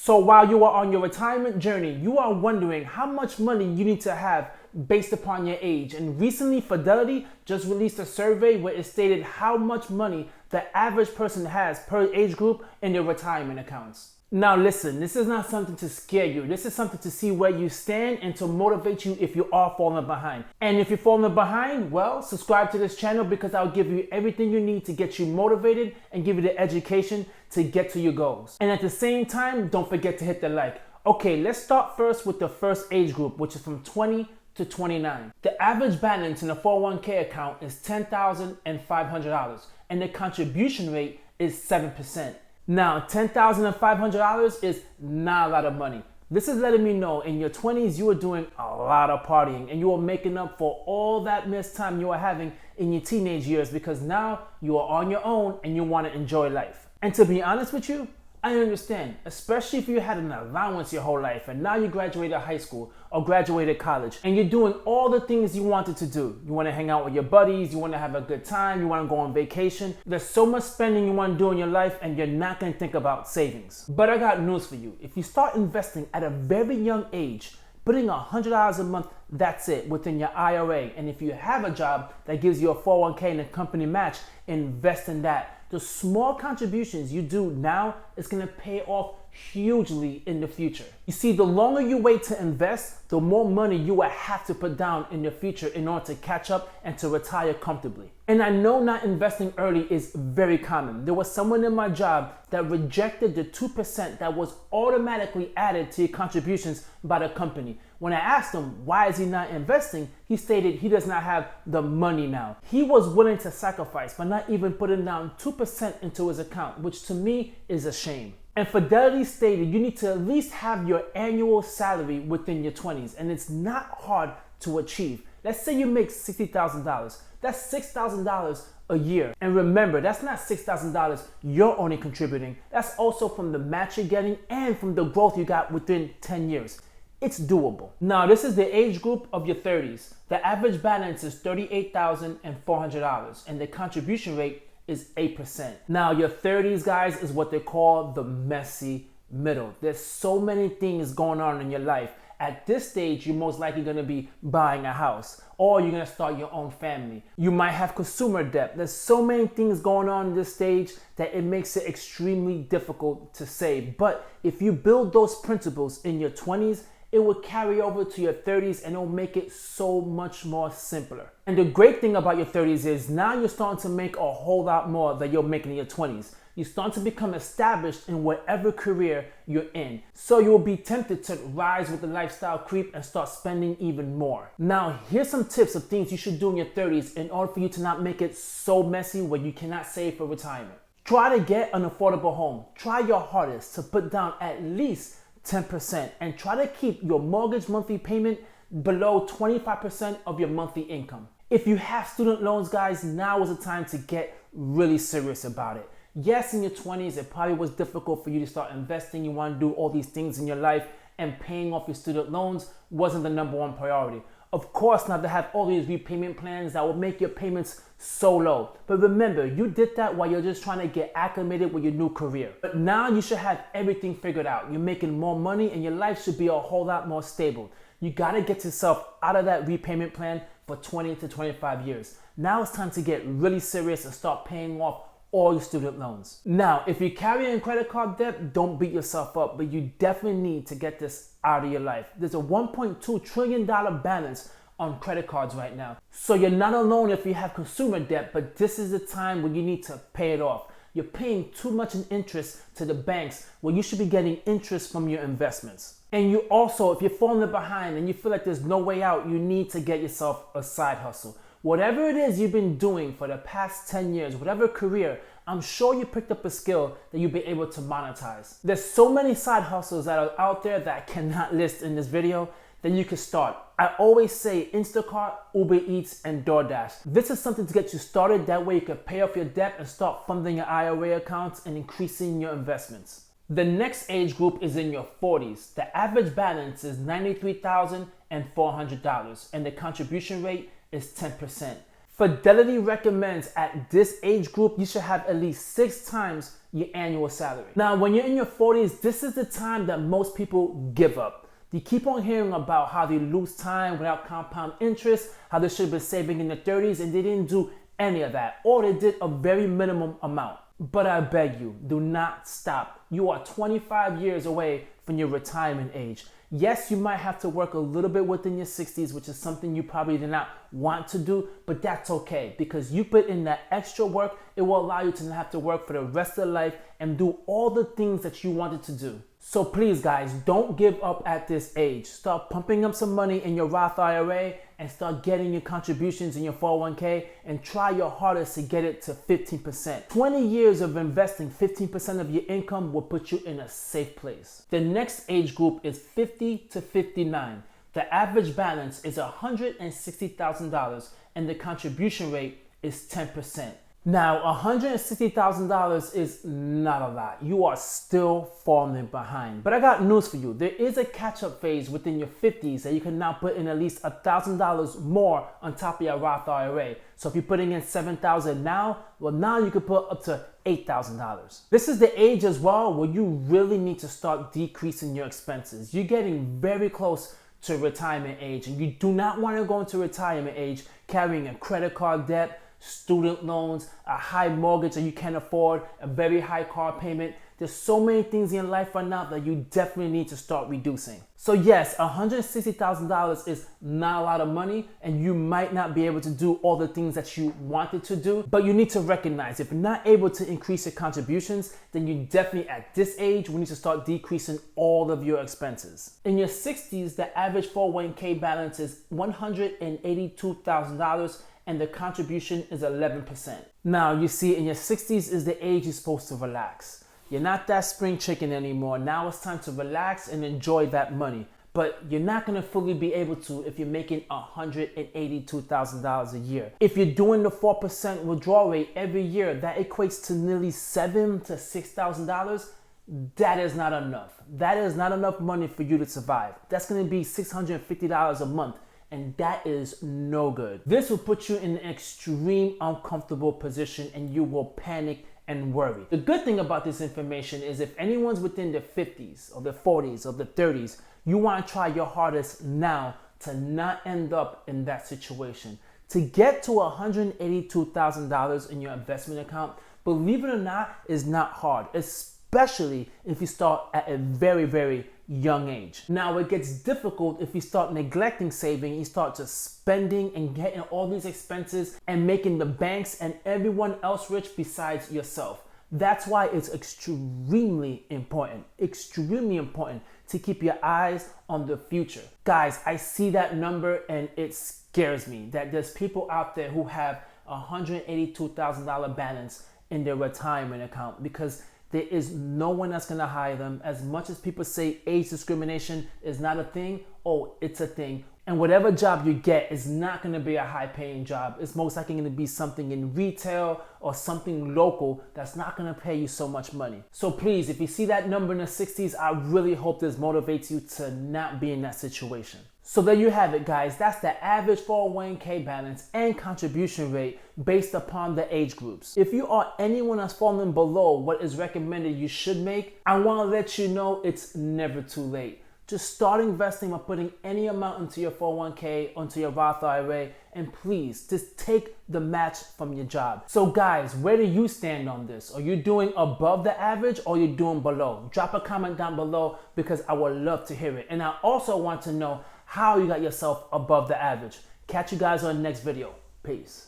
So while you are on your retirement journey, you are wondering how much money you need to have based upon your age. And recently, Fidelity just released a survey where it stated how much money the average person has per age group in their retirement accounts. Now listen, this is not something to scare you. This is something to see where you stand and to motivate you if you are falling behind. And if you're falling behind, well, subscribe to this channel because I'll give you everything you need to get you motivated and give you the education to get to your goals. And at the same time, don't forget to hit the like. Okay, let's start first with the first age group, which is from 20 to 29. The average balance in a 401k account is $10,500 and the contribution rate is 7%. Now, $10,500 is not a lot of money. This is letting me know in your 20s you were doing a lot of partying and you are making up for all that missed time you are having in your teenage years because now you are on your own and you want to enjoy life. And to be honest with you, I understand, especially if you had an allowance your whole life and now you graduated high school or graduated college and you're doing all the things you wanted to do. You want to hang out with your buddies, you want to have a good time, you want to go on vacation. There's so much spending you want to do in your life and you're not going to think about savings. But I got news for you. If you start investing at a very young age, putting $100 a month, that's it, within your IRA. And if you have a job that gives you a 401k and a company match, invest in that. The small contributions you do now is going to pay off hugely in the future. You see, the longer you wait to invest, the more money you will have to put down in the future in order to catch up and to retire comfortably. And I know not investing early is very common. There was someone in my job that rejected the 2% that was automatically added to your contributions by the company. When I asked him why is he not investing, he stated he does not have the money now. He was willing to sacrifice by not even putting down 2% into his account, which to me is a shame. And Fidelity stated you need to at least have your annual salary within your 20s, and it's not hard to achieve. Let's say you make $60,000. That's $6,000 a year. And remember, that's not $6,000 you're only contributing. That's also from the match you're getting and from the growth you got within 10 years. It's doable. Now, this is the age group of your 30s. The average balance is $38,400 and the contribution rate is 8%. Now, your 30s, guys, is what they call the messy middle. There's so many things going on in your life. At this stage, you're most likely going to be buying a house or you're going to start your own family. You might have consumer debt. There's so many things going on in this stage that it makes it extremely difficult to save. But if you build those principles in your 20s, it will carry over to your 30s and it will make it so much more simpler. And the great thing about your 30s is now you're starting to make a whole lot more than you're making in your 20s. You start to become established in whatever career you're in. So you will be tempted to rise with the lifestyle creep and start spending even more. Now, here's some tips of things you should do in your 30s in order for you to not make it so messy where you cannot save for retirement. Try to get an affordable home. Try your hardest to put down at least 10% and try to keep your mortgage monthly payment below 25% of your monthly income. If you have student loans, guys, now is the time to get really serious about it. Yes, in your 20s, it probably was difficult for you to start investing. You want to do all these things in your life and paying off your student loans wasn't the number one priority. Of course, not to have all these repayment plans that will make your payments so low. But remember, you did that while you're just trying to get acclimated with your new career. But now you should have everything figured out. You're making more money and your life should be a whole lot more stable. You got to get yourself out of that repayment plan for 20 to 25 years. Now it's time to get really serious and start paying off all your student loans. Now, if you're carrying credit card debt, don't beat yourself up, but you definitely need to get this out of your life. There's a $1.2 trillion balance on credit cards right now. So you're not alone if you have consumer debt, but this is the time when you need to pay it off. You're paying too much in interest to the banks when you should be getting interest from your investments. And you also, if you're falling behind and you feel like there's no way out, you need to get yourself a side hustle. Whatever it is you've been doing for the past 10 years, whatever career, I'm sure you picked up a skill that you'll be able to monetize. There's so many side hustles that are out there that I cannot list in this video that you can start. I always say Instacart, Uber Eats, and DoorDash. This is something to get you started. That way you can pay off your debt and start funding your IRA accounts and increasing your investments. The next age group is in your 40s. The average balance is $93,400 and the contribution rate is 10%. Fidelity recommends at this age group, you should have at least 6 times your annual salary. Now, when you're in your 40s, this is the time that most people give up. You keep on hearing about how they lose time without compound interest, how they should have been saving in their 30s, and they didn't do any of that, or they did a very minimum amount. But I beg you, do not stop. You are 25 years away from your retirement age. Yes, you might have to work a little bit within your 60s, which is something you probably did not want to do, but that's okay because you put in that extra work. It will allow you to not have to work for the rest of life and do all the things that you wanted to do. So please, guys, don't give up at this age. Start pumping up some money in your Roth IRA and start getting your contributions in your 401k and try your hardest to get it to 15%. 20 years of investing 15% of your income will put you in a safe place. The next age group is 50 to 59. The average balance is $160,000 and the contribution rate is 10%. Now, $160,000 is not a lot. You are still falling behind. But I got news for you. There is a catch-up phase within your 50s that you can now put in at least $1,000 more on top of your Roth IRA. So if you're putting in $7,000 now, well, now you can put up to $8,000. This is the age as well where you really need to start decreasing your expenses. You're getting very close to retirement age, and you do not want to go into retirement age carrying a credit card debt, student loans, a high mortgage that you can't afford, a very high car payment. There's so many things in your life right now that you definitely need to start reducing. So yes, $160,000 is not a lot of money, and you might not be able to do all the things that you wanted to do, but you need to recognize if you're not able to increase your contributions, then you definitely at this age, we need to start decreasing all of your expenses. In your 60s, the average 401k balance is $182,000 and the contribution is 11%. Now, you see, in your 60s is the age you're supposed to relax. You're not that spring chicken anymore. Now it's time to relax and enjoy that money. But you're not gonna fully be able to if you're making $182,000 a year. If you're doing the 4% withdrawal rate every year, that equates to nearly $7,000 to $6,000. That is not enough. That is not enough money for you to survive. That's gonna be $650 a month. And that is no good. This will put you in an extreme uncomfortable position and you will panic and worry. The good thing about this information is if anyone's within their 50s or their 40s or their 30s, you want to try your hardest now to not end up in that situation. To get to $182,000 in your investment account, believe it or not, is not hard, especially if you start at a very, very young age. Now, it gets difficult if you start neglecting saving, you start just spending and getting all these expenses and making the banks and everyone else rich besides yourself. That's why it's extremely important to keep your eyes on the future. Guys, I see that number and it scares me that there's people out there who have $182,000 balance in their retirement account because there is no one that's gonna hire them. As much as people say age discrimination is not a thing, oh, it's a thing. And whatever job you get is not gonna be a high paying job. It's most likely gonna be something in retail or something local that's not gonna pay you so much money. So please, if you see that number in the 60s, I really hope this motivates you to not be in that situation. So there you have it, guys. That's the average 401k balance and contribution rate based upon the age groups. If you are anyone that's falling below what is recommended you should make, I want to let you know it's never too late. Just start investing by putting any amount into your 401k, onto your Roth IRA, and please just take the match from your job. So guys, where do you stand on this? Are you doing above the average or are you doing below? Drop a comment down below because I would love to hear it. And I also want to know how you got yourself above the average. Catch you guys on the next video. Peace.